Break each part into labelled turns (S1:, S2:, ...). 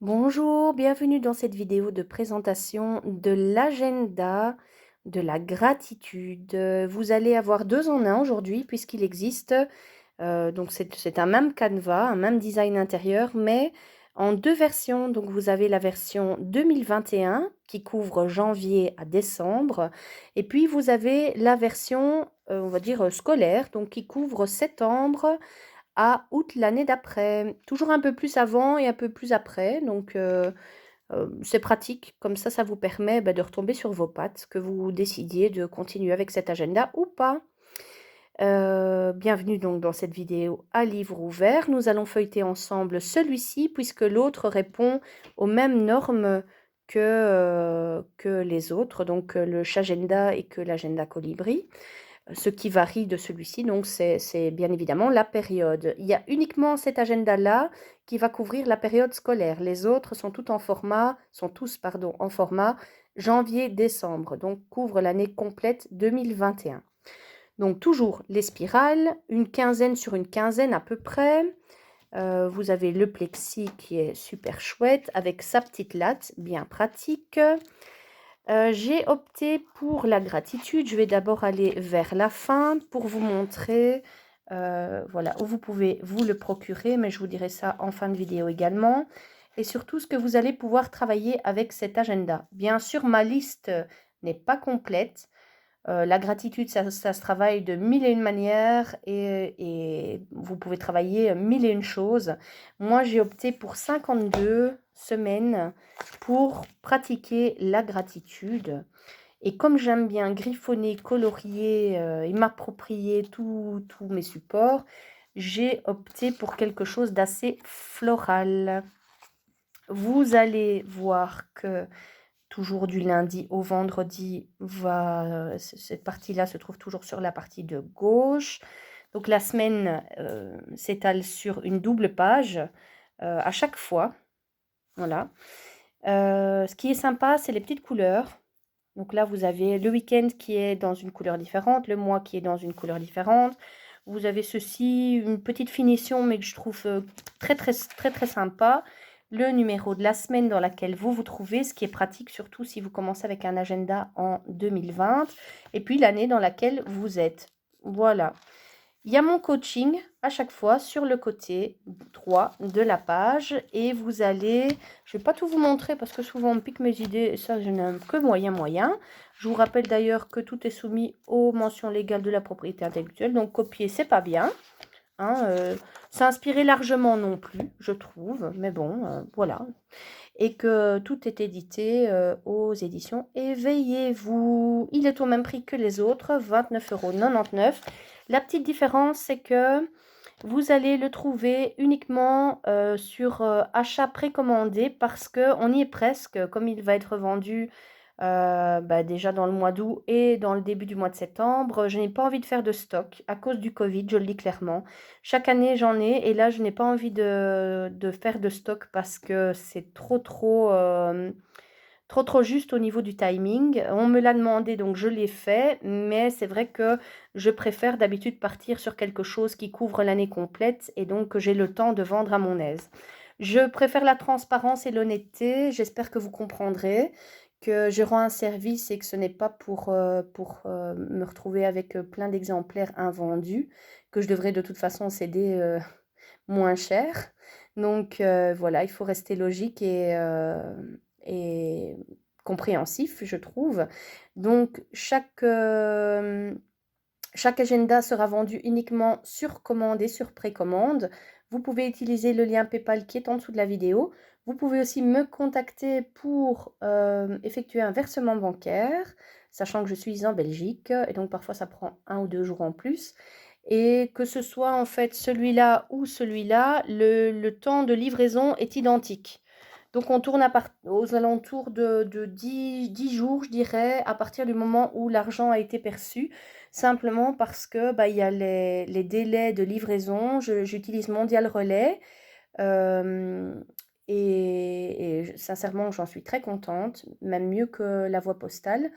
S1: Bonjour, bienvenue dans cette vidéo de présentation de l'agenda de la gratitude. Vous allez avoir 2 en 1 aujourd'hui puisqu'il existe, donc c'est un même canevas, un même design intérieur, mais en 2 versions. Donc vous avez la version 2021 qui couvre janvier à décembre et puis vous avez la version, on va dire, scolaire, donc qui couvre septembre à août l'année d'après. Toujours un peu plus avant et un peu plus après, donc c'est pratique. Comme ça vous permet, de retomber sur vos pattes, que vous décidiez de continuer avec cet agenda ou pas. Bienvenue donc dans cette vidéo à livre ouvert. Nous allons feuilleter ensemble celui-ci puisque l'autre répond aux mêmes normes que les autres, donc le Chagenda et que l'agenda Colibri. Ce qui varie de celui-ci, donc c'est bien évidemment la période. Il y a uniquement cet agenda-là qui va couvrir la période scolaire. Les autres sont tous en format janvier-décembre, donc couvre l'année complète 2021. Donc toujours les spirales, une quinzaine sur une quinzaine à peu près. Vous avez le plexi qui est super chouette avec sa petite latte, bien pratique. J'ai opté pour la gratitude. Je vais d'abord aller vers la fin pour vous montrer, voilà, où vous pouvez vous le procurer, mais je vous dirai ça en fin de vidéo également. Et surtout, ce que vous allez pouvoir travailler avec cet agenda. Bien sûr, ma liste n'est pas complète. La gratitude, ça se travaille de mille et une manières et vous pouvez travailler mille et une choses. Moi, j'ai opté pour 52 semaines pour pratiquer la gratitude. Et comme j'aime bien griffonner, colorier et m'approprier tous mes supports, j'ai opté pour quelque chose d'assez floral. Vous allez voir que toujours du lundi au vendredi, cette partie-là se trouve toujours sur la partie de gauche. Donc la semaine s'étale sur une double page à chaque fois. Voilà. Ce qui est sympa, c'est les petites couleurs. Donc là, vous avez le week-end qui est dans une couleur différente, le mois qui est dans une couleur différente. Vous avez ceci, une petite finition, mais que je trouve très, très, très, très sympa. Le numéro de la semaine dans laquelle vous vous trouvez, ce qui est pratique surtout si vous commencez avec un agenda en 2020. Et puis l'année dans laquelle vous êtes. Voilà. Il y a mon coaching à chaque fois sur le côté droit de la page et vous allez, je ne vais pas tout vous montrer parce que souvent on me pique mes idées et ça je n'aime que moyen. Je vous rappelle d'ailleurs que tout est soumis aux mentions légales de la propriété intellectuelle, donc copier c'est pas bien, hein, s'inspirer largement non plus, je trouve, mais bon, voilà. Et que tout est édité aux éditions Éveillez-vous. Il est au même prix que les autres, 29,99 €. La petite différence, c'est que vous allez le trouver uniquement sur achat précommandé parce qu'on y est presque, comme il va être vendu déjà dans le mois d'août et dans le début du mois de septembre. Je n'ai pas envie de faire de stock à cause du Covid, je le dis clairement. Chaque année, j'en ai et là, je n'ai pas envie de faire de stock parce que c'est trop juste au niveau du timing. On me l'a demandé, donc je l'ai fait, mais c'est vrai que je préfère d'habitude partir sur quelque chose qui couvre l'année complète et donc que j'ai le temps de vendre à mon aise. Je préfère la transparence et l'honnêteté. J'espère que vous comprendrez que je rends un service et que ce n'est pas pour me retrouver avec plein d'exemplaires invendus, que je devrais de toute façon céder moins cher. Donc voilà, il faut rester logique et compréhensif, je trouve. Donc chaque agenda sera vendu uniquement sur commande et sur précommande. Vous pouvez utiliser le lien PayPal qui est en dessous de la vidéo. Vous pouvez aussi me contacter pour effectuer un versement bancaire, sachant que je suis en Belgique et donc parfois ça prend 1 ou 2 jours en plus. Et que ce soit en fait celui-là ou celui-là, le temps de livraison est identique. Donc on tourne aux alentours de 10 jours, je dirais, à partir du moment où l'argent a été perçu, simplement parce que il y a les délais de livraison. J'utilise Mondial Relais et sincèrement, j'en suis très contente, même mieux que la voie postale.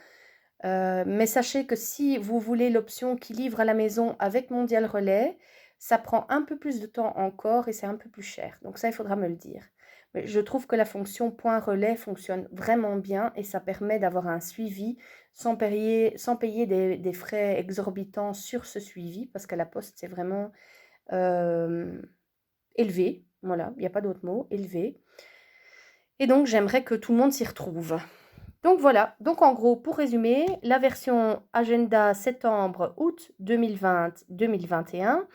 S1: Mais sachez que si vous voulez l'option qui livre à la maison avec Mondial Relais, ça prend un peu plus de temps encore et c'est un peu plus cher. Donc ça, il faudra me le dire. Mais je trouve que la fonction point relais fonctionne vraiment bien et ça permet d'avoir un suivi sans payer des frais exorbitants sur ce suivi parce qu'à la poste, c'est vraiment euh, élevé. Voilà, il n'y a pas d'autre mot, élevé. Et donc, j'aimerais que tout le monde s'y retrouve. Donc voilà, donc en gros, pour résumer, la version agenda septembre-août 2020-2021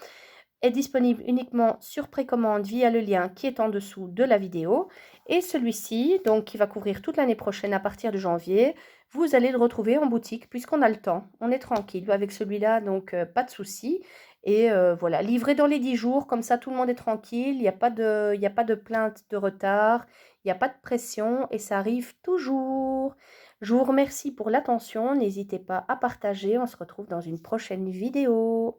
S1: est disponible uniquement sur précommande via le lien qui est en dessous de la vidéo. Et celui-ci, donc qui va couvrir toute l'année prochaine à partir de janvier, vous allez le retrouver en boutique puisqu'on a le temps. On est tranquille avec celui-là, donc pas de souci. Et voilà, livré dans les 10 jours, comme ça tout le monde est tranquille, il y a pas de plainte de retard, il n'y a pas de pression et ça arrive toujours. Je vous remercie pour l'attention, n'hésitez pas à partager, on se retrouve dans une prochaine vidéo.